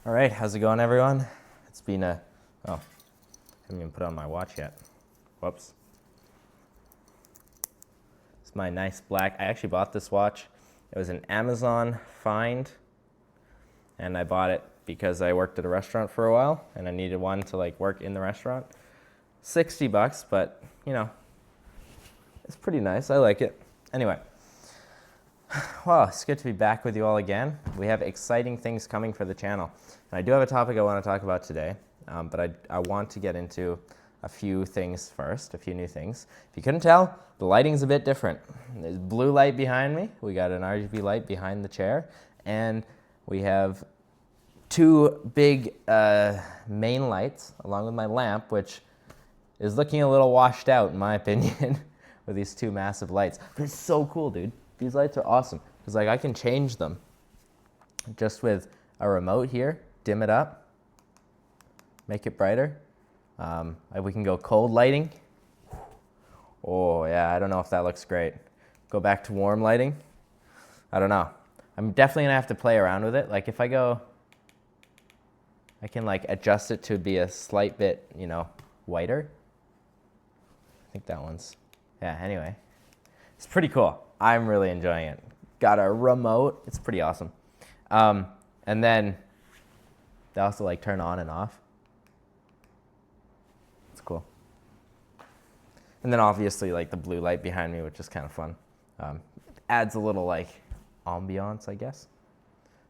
All right, how's it going, everyone? It's been I haven't even put on my watch yet. Whoops. It's my nice black, I actually bought this watch. It was an Amazon find, and I bought it because I worked at a restaurant for a while, and I needed one to like work in the restaurant. $60, but you know, it's pretty nice. I like it. Anyway, well, it's good to be back with you all again. We have exciting things coming for the channel. And I do have a topic I want to talk about today, but I want to get into a few things first, a few new things. If you couldn't tell, the lighting's a bit different. There's blue light behind me. We got an RGB light behind the chair. And we have two big main lights along with my lamp, which is looking a little washed out in my opinion with these two massive lights. But it's so cool, dude. These lights are awesome because like I can change them just with a remote here, dim it up, make it brighter. We can go cold lighting. Oh yeah, I don't know if that looks great. Go back to warm lighting. I don't know. I'm definitely gonna have to play around with it. Like if I go, I can like adjust it to be a slight bit, you know, whiter. I think that one's, yeah, anyway. It's pretty cool. I'm really enjoying it. Got a remote. It's pretty awesome. And then they also like turn on and off. It's cool. And then obviously like the blue light behind me, which is kind of fun. Adds a little like ambiance, I guess.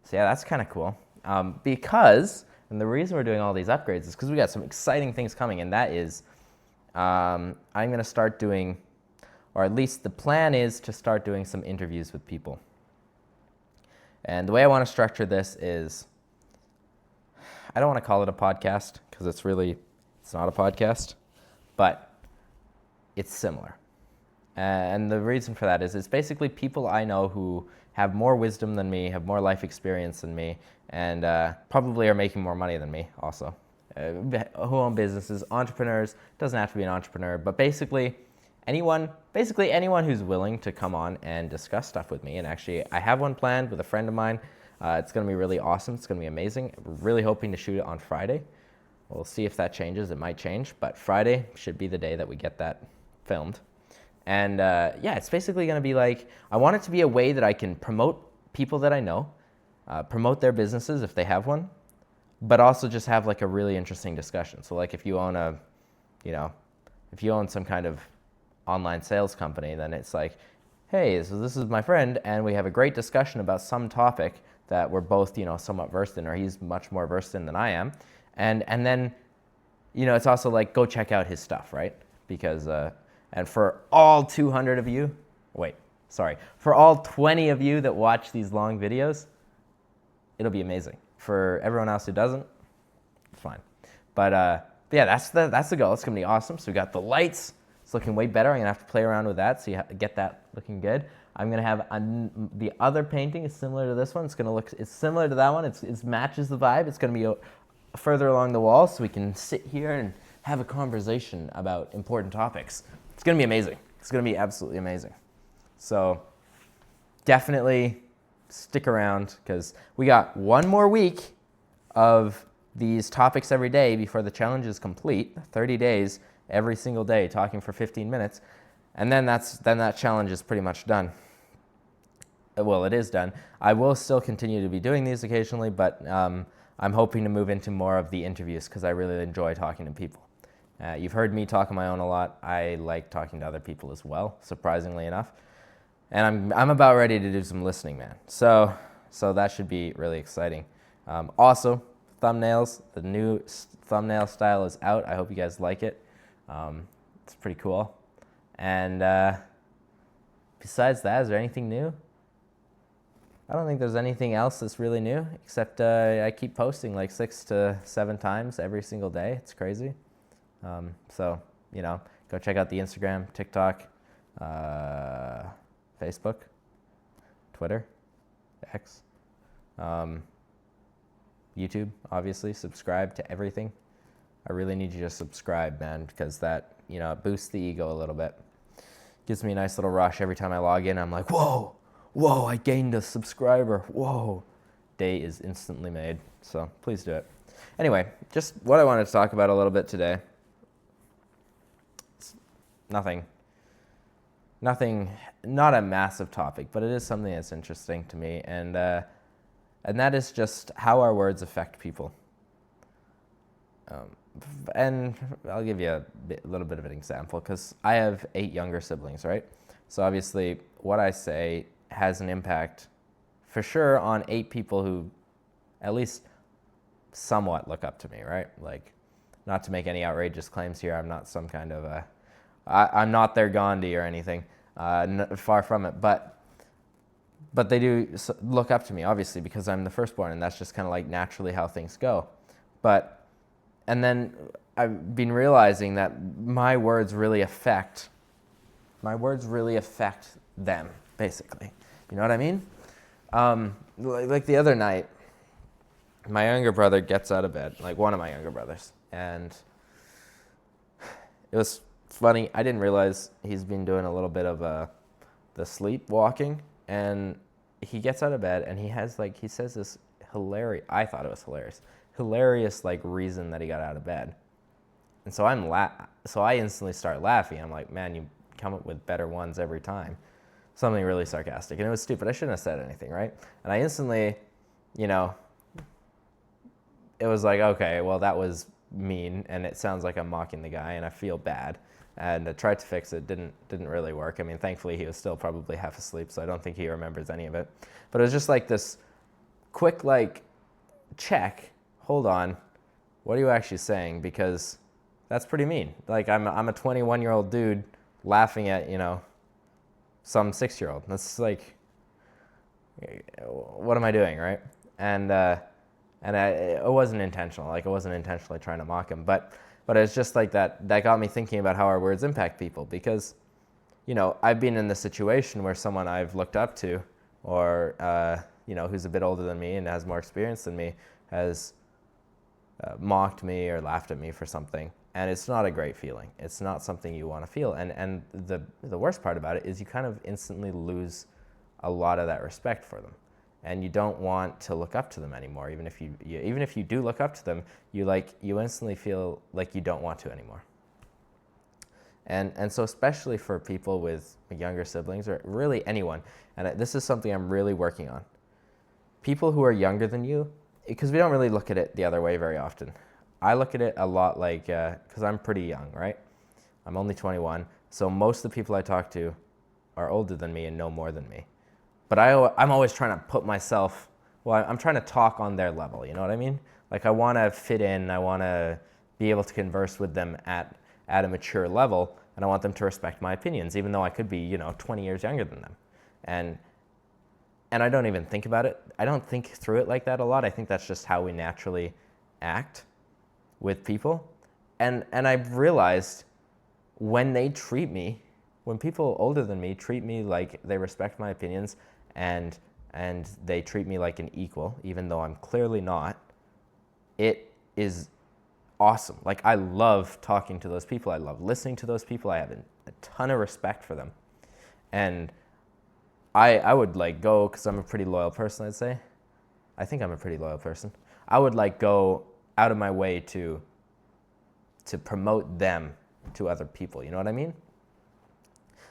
So yeah, that's kind of cool. And the reason we're doing all these upgrades is because we got some exciting things coming, and that is I'm going to start doing, or at least the plan is to start doing some interviews with people. And the way I want to structure this is, I don't want to call it a podcast because it's not a podcast, but it's similar. And the reason for that is it's basically people I know who have more wisdom than me, have more life experience than me, and probably are making more money than me also. Who own businesses, entrepreneurs, doesn't have to be an entrepreneur, but basically anyone who's willing to come on and discuss stuff with me. And actually, I have one planned with a friend of mine. It's going to be really awesome. It's going to be amazing. We're really hoping to shoot it on Friday. We'll see if that changes. It might change, but Friday should be the day that we get that filmed. And yeah, it's basically going to be like, I want it to be a way that I can promote people that I know, promote their businesses if they have one, but also just have like a really interesting discussion. So like if you own some kind of online sales company, then it's like, hey, so this is my friend, and we have a great discussion about some topic that we're both, somewhat versed in, or he's much more versed in than I am. And then, it's also like, go check out his stuff, right? Because, and for all 200 of you, for all 20 of you that watch these long videos, it'll be amazing. For everyone else who doesn't, it's fine. But yeah, that's the goal. It's gonna be awesome. So we got the lights. It's looking way better. I'm gonna have to play around with that so you get that looking good. I'm gonna have the other painting is similar to this one. It's similar to that one. It matches the vibe. It's gonna be further along the wall so we can sit here and have a conversation about important topics. It's gonna be amazing. It's gonna be absolutely amazing. So definitely stick around because we got one more week of these topics every day before the challenge is complete. 30 days. Every single day, talking for 15 minutes, and then that challenge is pretty much done. Well, it is done. I will still continue to be doing these occasionally, but I'm hoping to move into more of the interviews because I really enjoy talking to people. You've heard me talk on my own a lot. I like talking to other people as well, surprisingly enough. And I'm about ready to do some listening, man. So that should be really exciting. Also, thumbnails. The new thumbnail style is out. I hope you guys like it. It's pretty cool. And besides that, is there anything new? I don't think there's anything else that's really new, except I keep posting like 6 to 7 times every single day. It's crazy. So, go check out the Instagram, TikTok, Facebook, Twitter, X, YouTube, obviously. Subscribe to everything. I really need you to subscribe, man, because that, it boosts the ego a little bit. Gives me a nice little rush every time I log in. I'm like, whoa, I gained a subscriber. Whoa. day is instantly made. So please do it. Anyway, just what I wanted to talk about a little bit today. It's nothing, not a massive topic, but it is something that's interesting to me, and that is just how our words affect people. And I'll give you a little bit of an example, because I have 8 younger siblings, right? So obviously, what I say has an impact, for sure, on 8 people who at least somewhat look up to me, right? Like, not to make any outrageous claims here, I'm not some kind of I'm not their Gandhi or anything, far from it, but they do look up to me, obviously, because I'm the firstborn, and that's just kind of like naturally how things go. And then I've been realizing that my words really affect them, basically. You know what I mean? Like the other night, my younger brother gets out of bed, like one of my younger brothers, and it was funny. I didn't realize he's been doing a little bit of the sleepwalking, and he gets out of bed and he says this hilarious, I thought it was hilarious like reason that he got out of bed. And so I instantly start laughing. I'm like, man, you come up with better ones every time. Something really sarcastic. And it was stupid. I shouldn't have said anything, right? And I instantly, it was like, okay, well, that was mean, and it sounds like I'm mocking the guy, and I feel bad. And I tried to fix it, didn't really work. I mean, thankfully, he was still probably half asleep, so I don't think he remembers any of it. But it was just like this quick, like, check. Hold on, what are you actually saying? Because that's pretty mean. Like, I'm a 21-year-old dude laughing at, some 6-year-old. That's like, what am I doing, right? And it wasn't intentional. Like, I wasn't intentionally trying to mock him, but it's just like that got me thinking about how our words impact people, because, I've been in the situation where someone I've looked up to, or, who's a bit older than me and has more experience than me, has mocked me or laughed at me for something. And it's not a great feeling. It's not something you want to feel. And the worst part about it is you kind of instantly lose a lot of that respect for them. And you don't want to look up to them anymore. Even if you do look up to them, you instantly feel like you don't want to anymore. And so especially for people with younger siblings, or really anyone, and this is something I'm really working on. People who are younger than you, because we don't really look at it the other way very often. I look at it a lot like, because I'm pretty young, right? I'm only 21, so most of the people I talk to are older than me and know more than me. But I'm always trying to put myself, I'm trying to talk on their level, you know what I mean? Like, I want to fit in, I want to be able to converse with them at a mature level, and I want them to respect my opinions, even though I could be, 20 years younger than them. And I don't even think about it. I don't think through it like that a lot. I think that's just how we naturally act with people. And I've realized when people older than me treat me like they respect my opinions, and they treat me like an equal, even though I'm clearly not, it is awesome. Like, I love talking to those people. I love listening to those people. I have a ton of respect for them. And I would go, because I'm a pretty loyal person, I'd say. I think I'm a pretty loyal person. I would go out of my way to promote them to other people. You know what I mean?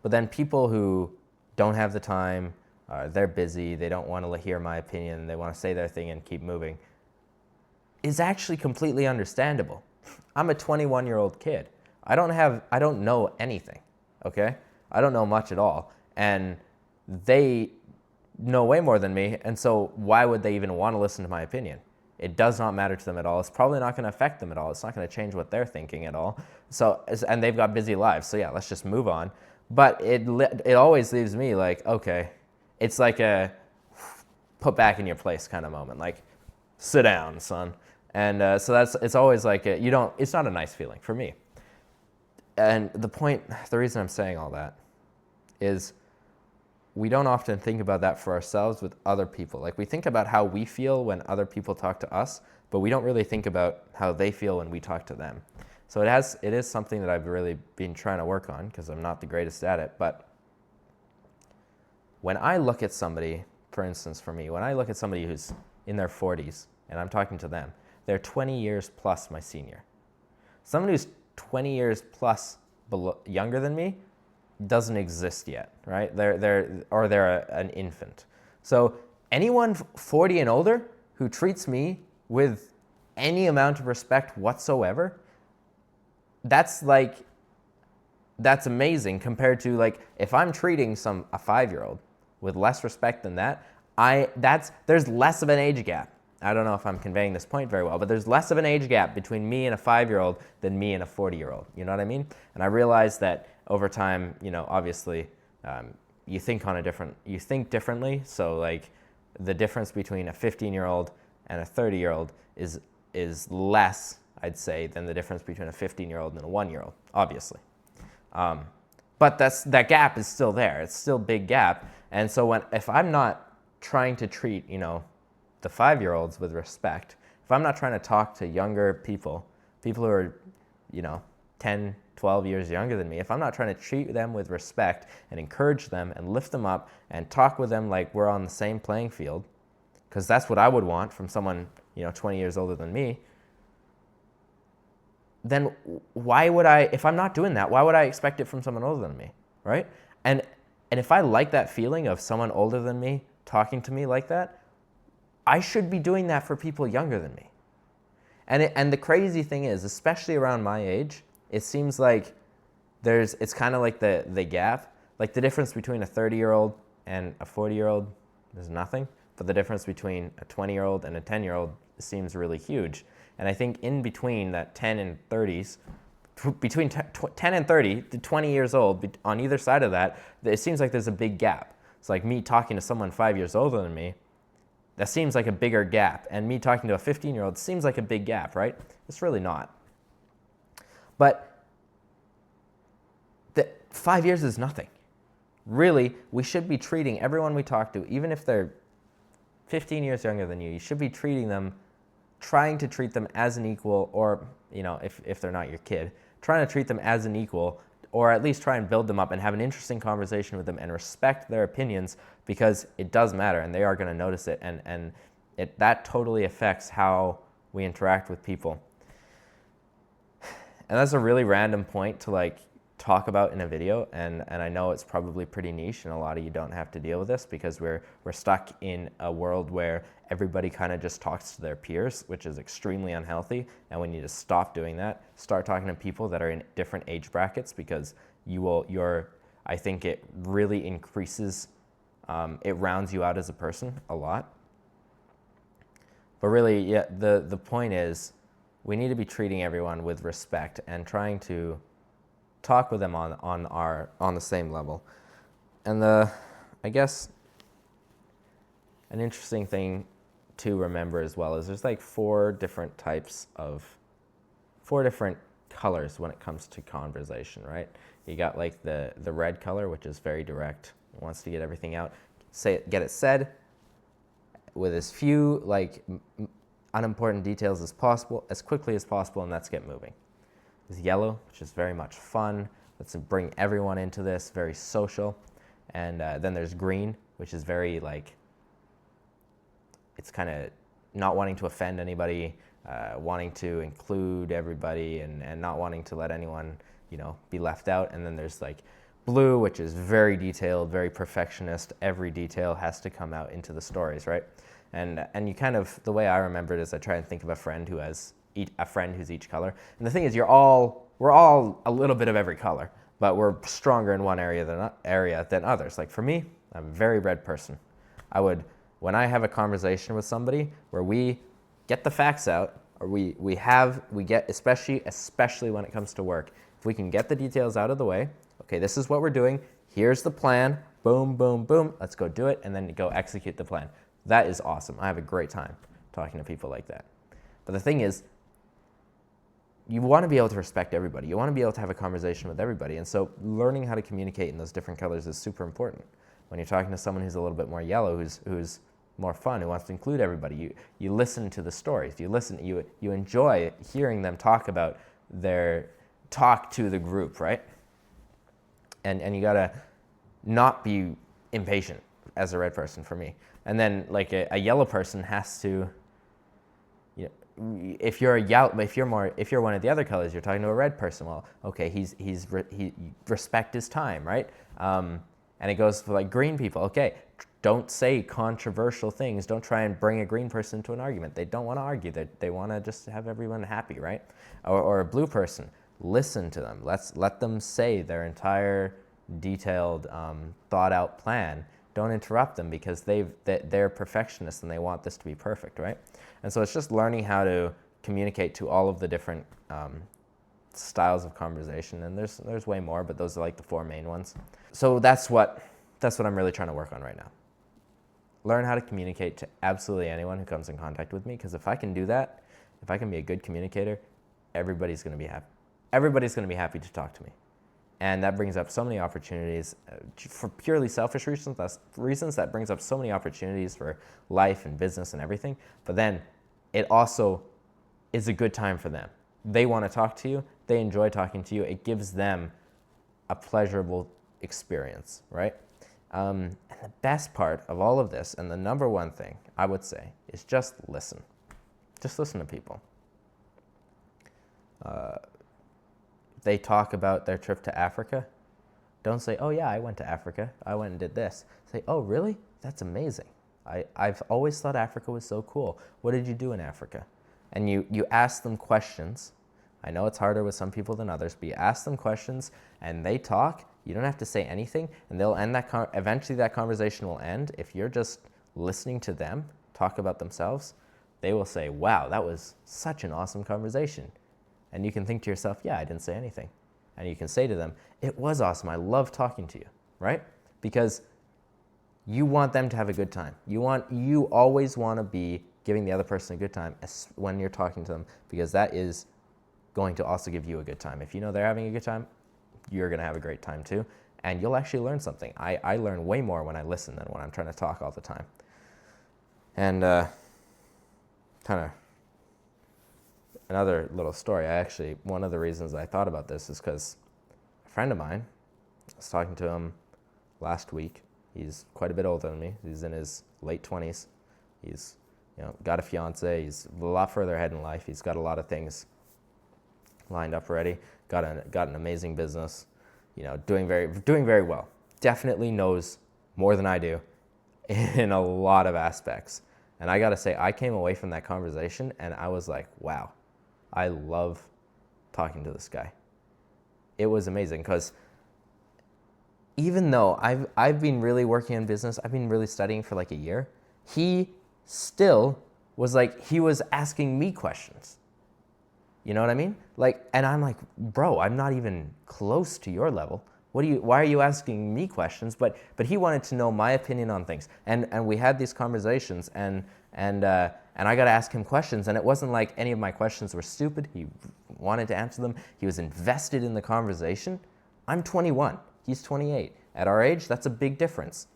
But then people who don't have the time, they're busy, they don't want to hear my opinion, they want to say their thing and keep moving, is actually completely understandable. I'm a 21-year-old kid. I don't know anything, okay? I don't know much at all. And they know way more than me, and so why would they even want to listen to my opinion? It does not matter to them at all. It's probably not going to affect them at all. It's not going to change what they're thinking at all. So, and they've got busy lives, so yeah, let's just move on. But it always leaves me like, okay, it's like a put back in your place kind of moment, like, sit down, son. And so it's always like, it's not a nice feeling for me. And the reason I'm saying all that is we don't often think about that for ourselves with other people. Like, we think about how we feel when other people talk to us, but we don't really think about how they feel when we talk to them. So it is something that I've really been trying to work on, because I'm not the greatest at it. But when I look at somebody, for instance, for me, when I look at somebody who's, in their 40s, and I'm talking to them, they're 20 years plus my senior. Someone who's 20 years plus younger than me doesn't exist yet, right? They're an infant. So anyone 40 and older who treats me with any amount of respect whatsoever, that's amazing compared to like if I'm treating a 5-year-old with less respect than that, there's less of an age gap. I don't know if I'm conveying this point very well, but there's less of an age gap between me and a 5-year-old than me and a 40-year-old. You know what I mean? And I realized that over time, obviously, you think differently. So like the difference between a 15-year-old and a 30-year-old is less, I'd say, than the difference between a 15-year-old and a 1-year-old, obviously. But that gap is still there. It's still a big gap. And so if I'm not trying to treat, the 5-year-olds with respect, if I'm not trying to talk to younger people who are, 10, 12 years younger than me, if I'm not trying to treat them with respect and encourage them and lift them up and talk with them like we're on the same playing field, because that's what I would want from someone, 20 years older than me, then if I'm not doing that, why would I expect it from someone older than me, right? And if I like that feeling of someone older than me talking to me like that, I should be doing that for people younger than me. And the crazy thing is, especially around my age, it seems like it's kind of like the gap, like the difference between a 30-year-old and a 40-year-old is nothing, but the difference between a 20-year-old and a 10-year-old seems really huge. And I think in between that 10 and 30s, between 10 and 30, to 20 years old, on either side of that, it seems like there's a big gap. It's like me talking to someone 5 years older than me, that seems like a bigger gap. And me talking to a 15-year-old seems like a big gap, right? It's really not. But 5 years is nothing. Really, we should be treating everyone we talk to, even if they're 15 years younger than you should be trying to treat them as an equal, or, if they're not your kid, trying to treat them as an equal, or at least try and build them up and have an interesting conversation with them and respect their opinions, because it does matter and they are going to notice it, and that totally affects how we interact with people. And that's a really random point to talk about in a video, and I know it's probably pretty niche and a lot of you don't have to deal with this because we're stuck in a world where everybody kind of just talks to their peers, which is extremely unhealthy, and we need to stop doing that. Start talking to people that are in different age brackets, because I think it really increases, it rounds you out as a person a lot. But really, yeah, the point is we need to be treating everyone with respect and trying to talk with them on the same level. And I guess an interesting thing to remember as well is there's 4 different colors when it comes to conversation, right? You got the red color, which is very direct. It wants to get everything out, get it said with as few unimportant details as possible, as quickly as possible, and let's get moving. There's yellow, which is very much fun. Let's bring everyone into this, very social. And then there's green, which is very it's kind of not wanting to offend anybody, wanting to include everybody, and not wanting to let anyone, be left out. And then there's blue, which is very detailed, very perfectionist. Every detail has to come out into the stories, right? And you kind of, the way I remember it is I try and think of a friend who's each color. And the thing is, we're all a little bit of every color, but we're stronger in one area than others. Like for me, I'm a very red person. When I have a conversation with somebody where we get the facts out, or we get, especially when it comes to work, if we can get the details out of the way, okay, this is what we're doing, here's the plan, boom, boom, boom, let's go do it, and then go execute the plan. That is awesome. I have a great time talking to people like that. But the thing is, you want to be able to respect everybody. You want to be able to have a conversation with everybody. And so learning how to communicate in those different colors is super important. When you're talking to someone who's a little bit more yellow, who's more fun, who wants to include everybody, you listen to the stories. You enjoy hearing them talk to the group, right? And you gotta not be impatient as a red person for me. And then like a yellow person has to, you know, if you're one of the other colors, you're talking to a red person. Well, okay, he respect his time, right? And it goes for like green people. Okay, don't say controversial things. Don't try and bring a green person into an argument. They don't want to argue. They want to just have everyone happy, right? Or a blue person. Listen to them. Let them say their entire detailed, thought out plan. Don't interrupt them because they're perfectionists and they want this to be perfect, right? And so it's just learning how to communicate to all of the different styles of conversation. And there's way more, but those are like the 4 main ones. So that's what I'm really trying to work on right now. Learn how to communicate to absolutely anyone who comes in contact with me, because if I can do that, if I can be a good communicator, everybody's going to be happy. Everybody's going to be happy to talk to me. And that brings up so many opportunities for purely selfish reasons. That brings up so many opportunities for life and business and everything. But then it also is a good time for them. They want to talk to you. They enjoy talking to you. It gives them a pleasurable experience, right? And the best part of all of this, and the number one thing I would say, is just listen. Just listen to people. They talk about their trip to Africa. Don't say, oh yeah, I went to Africa. I went and did this. Say, oh really? That's amazing. I've always thought Africa was so cool. What did you do in Africa? And you ask them questions. I know it's harder with some people than others, but you ask them questions and they talk. You don't have to say anything, and they'll end eventually that conversation will end. If you're just listening to them talk about themselves, they will say, wow, that was such an awesome conversation. And you can think to yourself, yeah, I didn't say anything. And you can say to them, it was awesome. I love talking to you, right? Because you want them to have a good time. You always want to be giving the other person a good time when you're talking to them, because that is going to also give you a good time. If you know they're having a good time, you're going to have a great time too. And you'll actually learn something. I learn way more when I listen than when I'm trying to talk all the time. And kind of another little story. One of the reasons I thought about this is because a friend of mine, I was talking to him last week. He's quite a bit older than me. He's in his late 20s. He's got a fiance. He's a lot further ahead in life. He's got a lot of things lined up already. Got an amazing business. Doing very well. Definitely knows more than I do in a lot of aspects. And I got to say, I came away from that conversation and I was like, wow, I love talking to this guy. It was amazing because even though I've been really working on business, I've been really studying for like a year, he still was like, he was asking me questions. You know what I mean? And I'm like, bro, I'm not even close to your level. Why are you asking me questions? But he wanted to know my opinion on things. And we had these conversations and I got to ask him questions, and it wasn't like any of my questions were stupid. He wanted to answer them. He was invested in the conversation. I'm 21. He's 28. At our age, that's a big difference.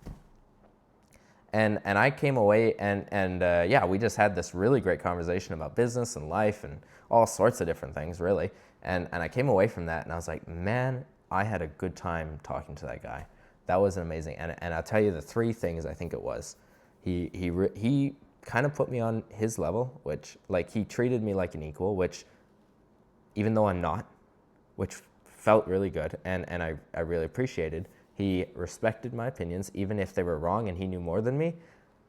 And I came away and we just had this really great conversation about business and life and all sorts of different things, really. And I came away from that and I was like, man, I had a good time talking to that guy. That was amazing. And I'll tell you the 3 things I think it was. He kind of put me on his level, which he treated me like an equal, which even though I'm not, which felt really good and I really appreciated. He respected my opinions, even if they were wrong and he knew more than me.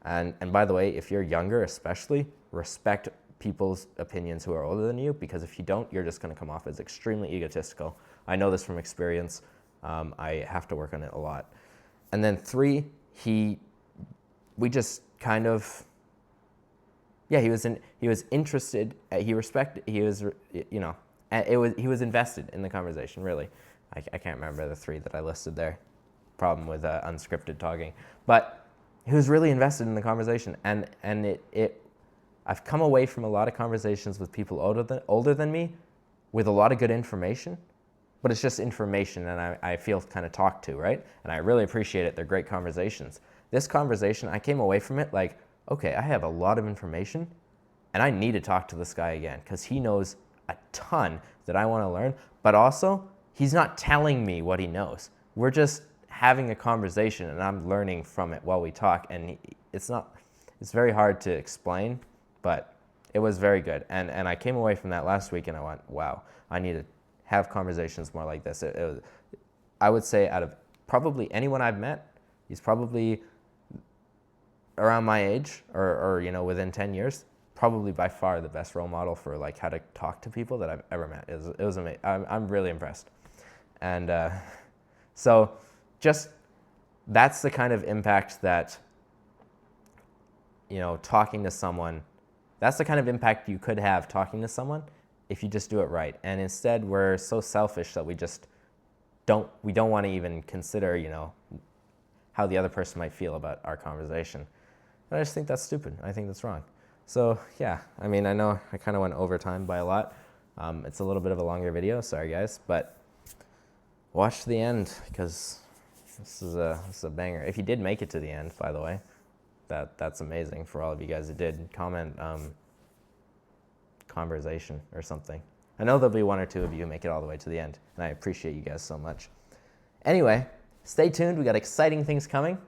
And by the way, if you're younger especially, respect people's opinions who are older than you, because if you don't, you're just going to come off as extremely egotistical. I know this from experience. I have to work on it a lot. And then 3, we just kind of, he was interested, he respected, he was invested in the conversation, really. I can't remember the 3 that I listed there. Problem with unscripted talking. But he was really invested in the conversation, and I've come away from a lot of conversations with people older than me with a lot of good information, but it's just information and I feel kind of talked to, right? And I really appreciate it. They're great conversations. This conversation, I came away from it like, okay, I have a lot of information and I need to talk to this guy again because he knows a ton that I want to learn, but also he's not telling me what he knows. We're just having a conversation and I'm learning from it while we talk. And it's very hard to explain, but it was very good. And I came away from that last week and I went, wow, I need to have conversations more like this. I would say out of probably anyone I've met, he's probably around my age or within 10 years, probably by far the best role model for like how to talk to people that I've ever met. It was amazing. I'm really impressed. And so just that's the kind of impact that, talking to someone, that's the kind of impact you could have talking to someone if you just do it right. And instead we're so selfish that we don't want to even consider, how the other person might feel about our conversation. And I just think that's stupid. I think that's wrong. So yeah, I mean, I know I kind of went over time by a lot. It's a little bit of a longer video, sorry guys, but watch to the end because this is a banger. If you did make it to the end, by the way, that's amazing for all of you guys that did. Comment conversation or something. I know there'll be one or two of you who make it all the way to the end, and I appreciate you guys so much. Anyway, stay tuned. We got exciting things coming.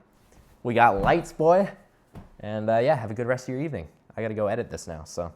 We got lights, boy. And yeah, have a good rest of your evening. I got to go edit this now, so.